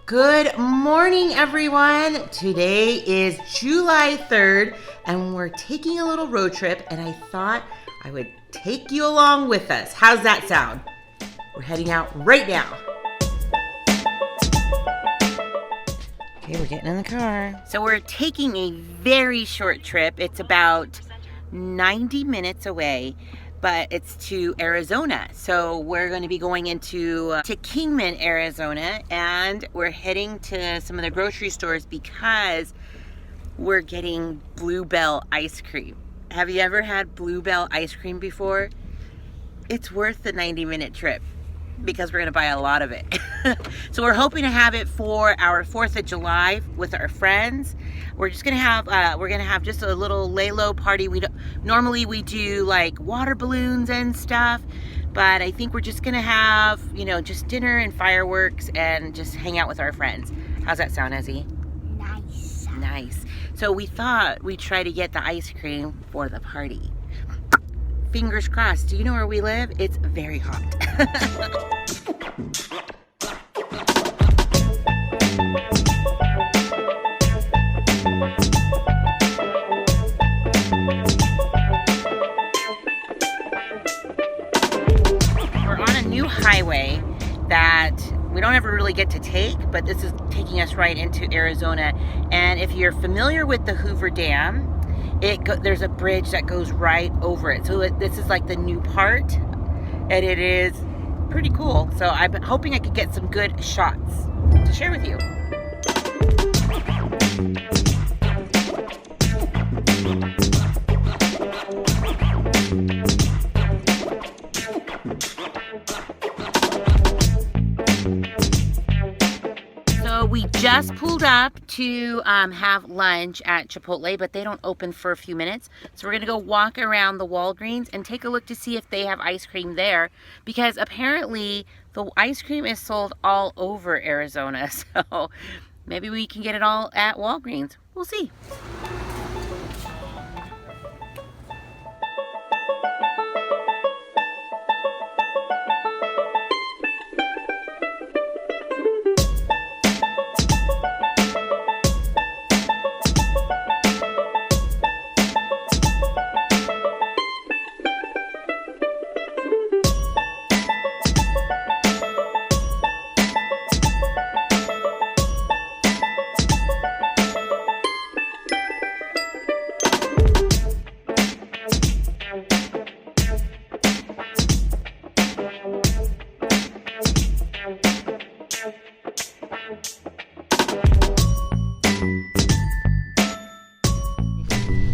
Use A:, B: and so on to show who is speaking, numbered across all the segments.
A: Good morning, everyone. Today is July 3rd, and we're taking a little road trip, and I thought I would take you along with us. How's that sound? We're heading out right now. Okay, we're getting in the car. So we're taking a very short trip. It's about 90 minutes away, but it's to Arizona. So we're going to be going to Kingman, Arizona, and we're heading to some of the grocery stores because we're getting Bluebell ice cream. Have you ever had Bluebell ice cream before? It's worth the 90-minute trip because we're going to buy a lot of it. So we're hoping to have it for our 4th of July with our friends. We're just going to have just a little lay low party. Normally we do like water balloons and stuff, but I think we're just going to have, just dinner and fireworks and just hang out with our friends. How's that sound, Ezzy?
B: Nice.
A: Nice. So we thought we'd try to get the ice cream for the party. Fingers crossed. Do you know where we live? It's very hot. We're on a new highway that we don't ever really get to take, but this is taking us right into Arizona. And if you're familiar with the Hoover Dam, there's a bridge that goes right over it. So this is like the new part, and it is pretty cool. So I'm hoping I could get some good shots to share with you. We just pulled up to have lunch at Chipotle, but they don't open for a few minutes. So we're going to go walk around the Walgreens and take a look to see if they have ice cream there, because apparently the ice cream is sold all over Arizona. So maybe we can get it all at Walgreens. We'll see.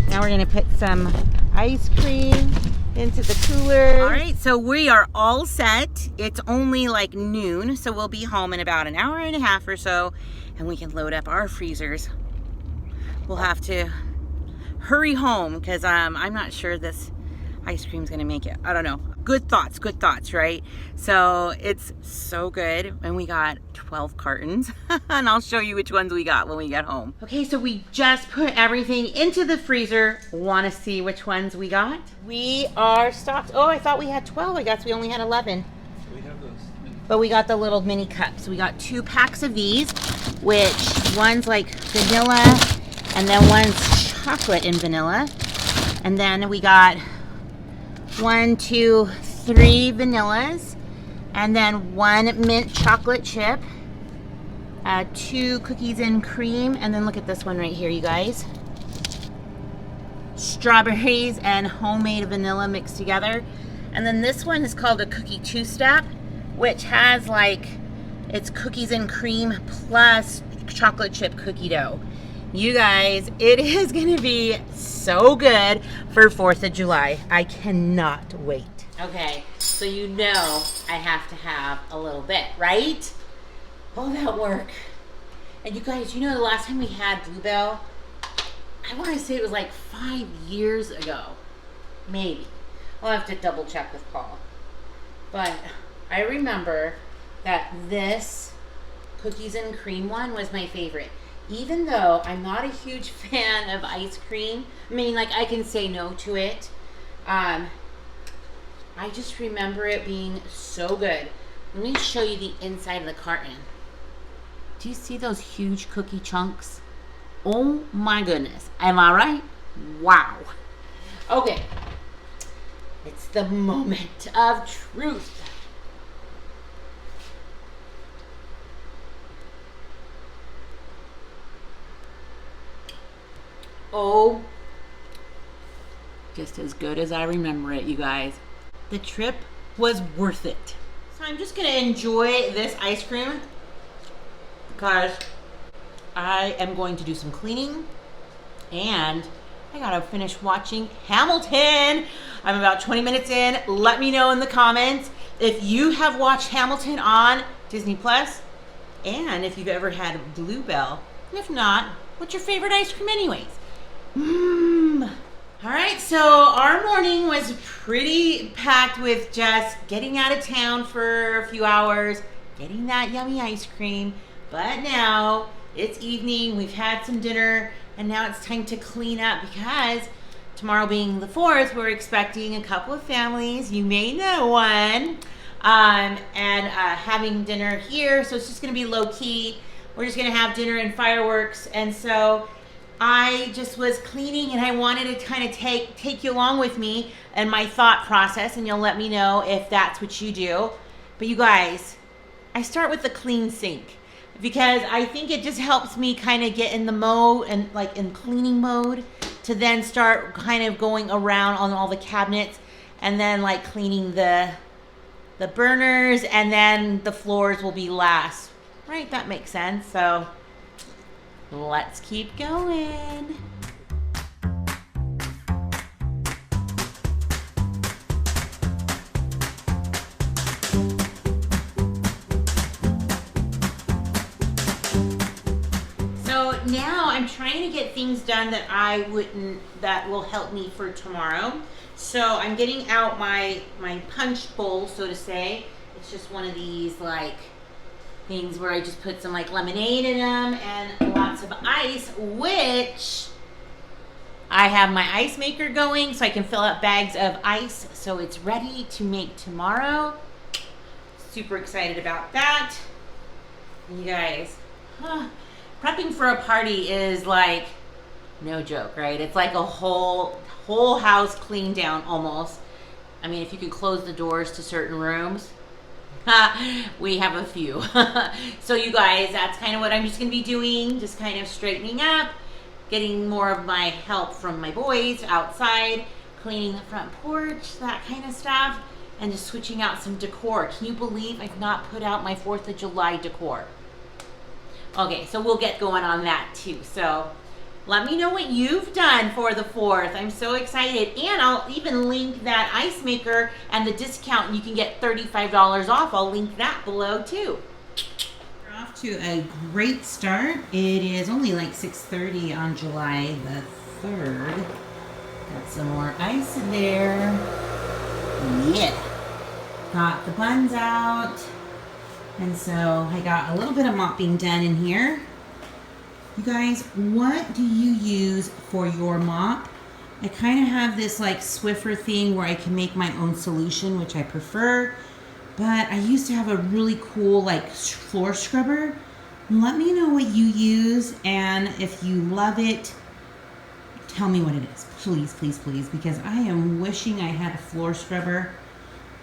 A: Now we're going to put some ice cream into the cooler. All right, so we are all set. It's only like noon, so we'll be home in about an hour and a half or so, and we can load up our freezers. We'll have to hurry home because I'm not sure this ice cream's going to make it. I don't know. Good thoughts, right? So it's so good. And we got 12 cartons and I'll show you which ones we got when we get home. Okay, so we just put everything into the freezer. Want to see which ones we got? We are stocked. Oh, I thought we had 12. I guess we only had 11.
C: We have those.
A: But we got the little mini cups. We got 2 packs of these, which one's like vanilla and then one's chocolate and vanilla. And then we got 1, 2, 3 vanillas, and then 1 mint chocolate chip, 2 cookies and cream, and then look at this one right here, you guys. Strawberries and homemade vanilla mixed together. And then this one is called a cookie two-step, which has it's cookies and cream plus chocolate chip cookie dough. You guys, it is going to be so good for 4th of July. I cannot wait. Okay, so I have to have a little bit, right? All that work. And you guys, the last time we had Bluebell, I want to say it was like 5 years ago. Maybe. I'll have to double check with Paul. But I remember that this cookies and cream one was my favorite. Even though I'm not a huge fan of ice cream, I can say no to it. I just remember it being so good. Let me show you the inside of the carton. Do you see those huge cookie chunks? Oh my goodness. Am I right? Wow. Okay. It's the moment of truth. Oh, just as good as I remember it, you guys. The trip was worth it. So I'm just gonna enjoy this ice cream because I am going to do some cleaning and I gotta finish watching Hamilton. I'm about 20 minutes in. Let me know in the comments if you have watched Hamilton on Disney Plus and if you've ever had Bluebell. If not, what's your favorite ice cream anyways? All right, so our morning was pretty packed with just getting out of town for a few hours, getting that yummy ice cream. But now it's evening, we've had some dinner, and now it's time to clean up because tomorrow being the 4th, we're expecting a couple of families. You may know one, and having dinner here. So it's just gonna be low key. We're just gonna have dinner and fireworks, and so I just was cleaning and I wanted to kind of take you along with me and my thought process, and you'll let me know if that's what you do. But you guys, I start with the clean sink because I think it just helps me kind of get in the mode and like in cleaning mode to then start kind of going around on all the cabinets and then like cleaning the burners, and then the floors will be last. Right, that makes sense. So let's keep going. So now I'm trying to get things done that will help me for tomorrow. So I'm getting out my punch bowl, so to say. It's just one of these like things where I just put some like lemonade in them and lots of ice, which I have my ice maker going so I can fill up bags of ice so it's ready to make tomorrow. Super excited about that. You guys, prepping for a party is like no joke, right? It's like a whole house cleaned down almost. I mean, if you could close the doors to certain rooms, we have a few. So you guys, that's kind of what I'm just gonna be doing, just kind of straightening up, getting more of my help from my boys outside, cleaning the front porch, that kind of stuff, and just switching out some decor. Can you believe I've not put out my 4th of July decor? Okay, so we'll get going on that too. So let me know what you've done for the 4th. I'm so excited. And I'll even link that ice maker and the discount. You can get $35 off. I'll link that below too. We're off to a great start. It is only like 6:30 on July the 3rd. Got some more ice in there. Yeah. Got the buns out. And so I got a little bit of mopping done in here. You guys, what do you use for your mop? I kind of have this like Swiffer thing where I can make my own solution, which I prefer. But I used to have a really cool like floor scrubber. Let me know what you use, and if you love it, tell me what it is. Please, please, please, because I am wishing I had a floor scrubber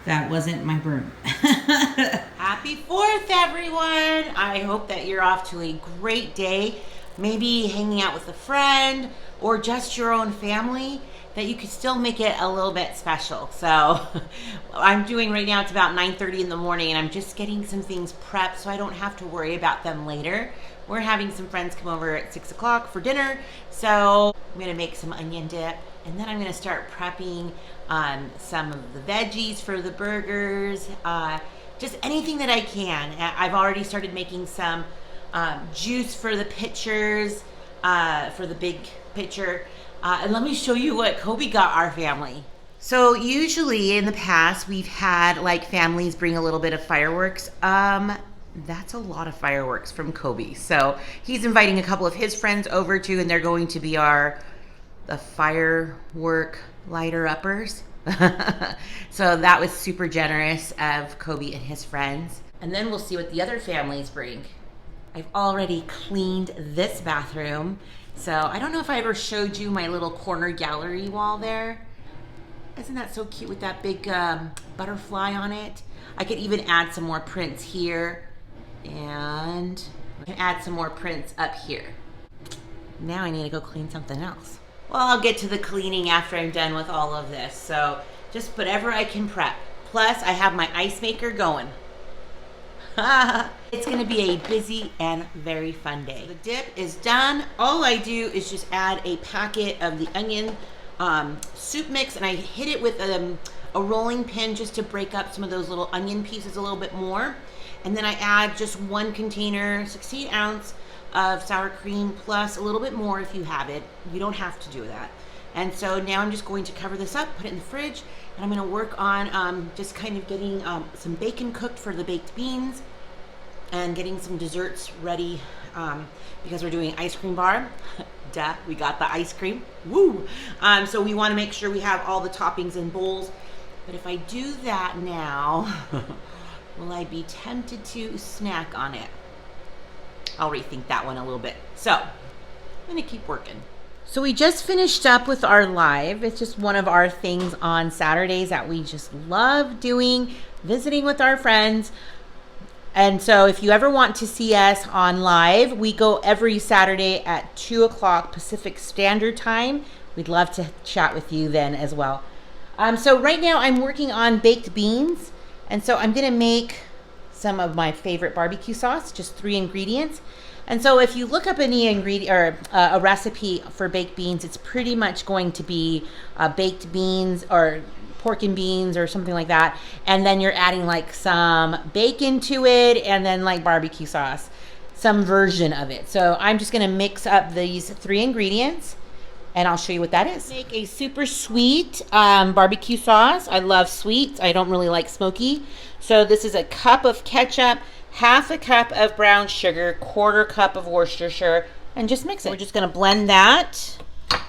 A: that wasn't my broom. Happy 4th, everyone. I hope that you're off to a great day. Maybe hanging out with a friend or just your own family, that you could still make it a little bit special. So I'm doing right now, it's about 9:30 in the morning, and I'm just getting some things prepped so I don't have to worry about them later. We're having some friends come over at 6 o'clock for dinner. So I'm gonna make some onion dip, and then I'm gonna start prepping some of the veggies for the burgers, just anything that I can. I've already started making some juice for the pitchers, for the big pitcher. And let me show you what Kobe got our family. So usually in the past, we've had like families bring a little bit of fireworks. That's a lot of fireworks from Kobe. So he's inviting a couple of his friends over too, and they're going to be the firework lighter uppers. So that was super generous of Kobe and his friends. And then we'll see what the other families bring. I've already cleaned this bathroom. So I don't know if I ever showed you my little corner gallery wall there. Isn't that so cute with that big butterfly on it? I could even add some more prints here, and I can add some more prints up here. Now I need to go clean something else. Well, I'll get to the cleaning after I'm done with all of this. So just whatever I can prep. Plus I have my ice maker going. It's gonna be a busy and very fun day. The dip is done. All I do is just add a packet of the onion soup mix, and I hit it with a rolling pin just to break up some of those little onion pieces a little bit more. And then I add just 1 container, 16 ounce of sour cream, plus a little bit more if you have it. You don't have to do that. And so now I'm just going to cover this up, put it in the fridge, and I'm going to work on just kind of getting some bacon cooked for the baked beans and getting some desserts ready because we're doing ice cream bar. Duh, we got the ice cream. Woo! So we want to make sure we have all the toppings in bowls. But if I do that now, will I be tempted to snack on it? I'll rethink that one a little bit. So I'm going to keep working. So we just finished up with our live. It's just one of our things on Saturdays that we just love doing, visiting with our friends. And so if you ever want to see us on live, we go every Saturday at 2 o'clock Pacific Standard Time. We'd love to chat with you then as well. So right now I'm working on baked beans. And so I'm going to make some of my favorite barbecue sauce, just 3 ingredients. And so if you look up any ingredient or a recipe for baked beans, it's pretty much going to be baked beans or pork and beans or something like that. And then you're adding like some bacon to it and then like barbecue sauce, some version of it. So I'm just going to mix up these 3 ingredients and I'll show you what that is. Make a super sweet barbecue sauce. I love sweet. I don't really like smoky. So this is a cup of ketchup, half a cup of brown sugar, 1/4 cup of Worcestershire, and just mix it. We're just going to blend that.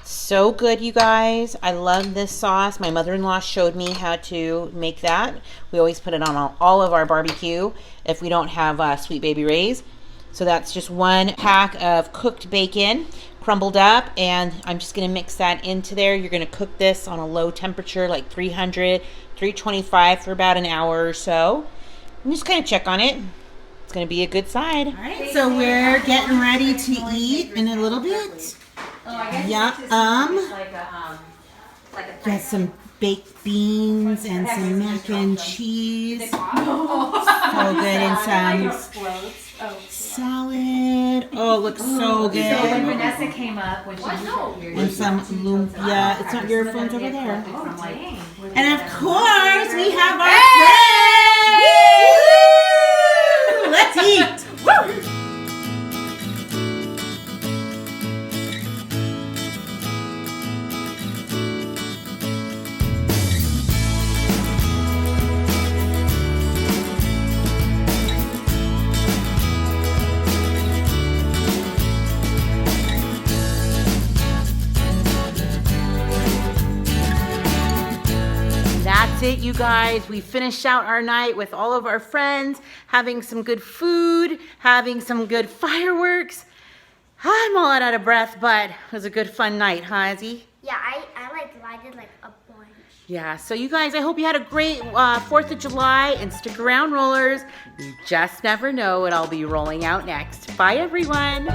A: So good, you guys. I love this sauce. My mother-in-law showed me how to make that. We always put it on all of our barbecue if we don't have Sweet Baby Ray's. So that's just 1 pack of cooked bacon, crumbled up, and I'm just going to mix that into there. You're going to cook this on a low temperature, like 300, 325 for about an hour or so. And just kind of check on it. It's going to be a good side. All right, so we're getting ready to eat in a little bit. Got some baked beans and some mac and cheese. So good, and some salad. Oh, it looks so good.
B: So when Vanessa came up, when she
A: and some lumpia. It's not your phone's over there. And of course, we have our friends. Let's eat. Woo! That's it, you guys. We finished out our night with all of our friends, having some good food, having some good fireworks. I'm all out of breath, but it was a good fun night, huh, Izzy?
C: Yeah, I did like a bunch.
A: Yeah, so you guys, I hope you had a great 4th of July, and stick around, rollers. You just never know what I'll be rolling out next. Bye, everyone.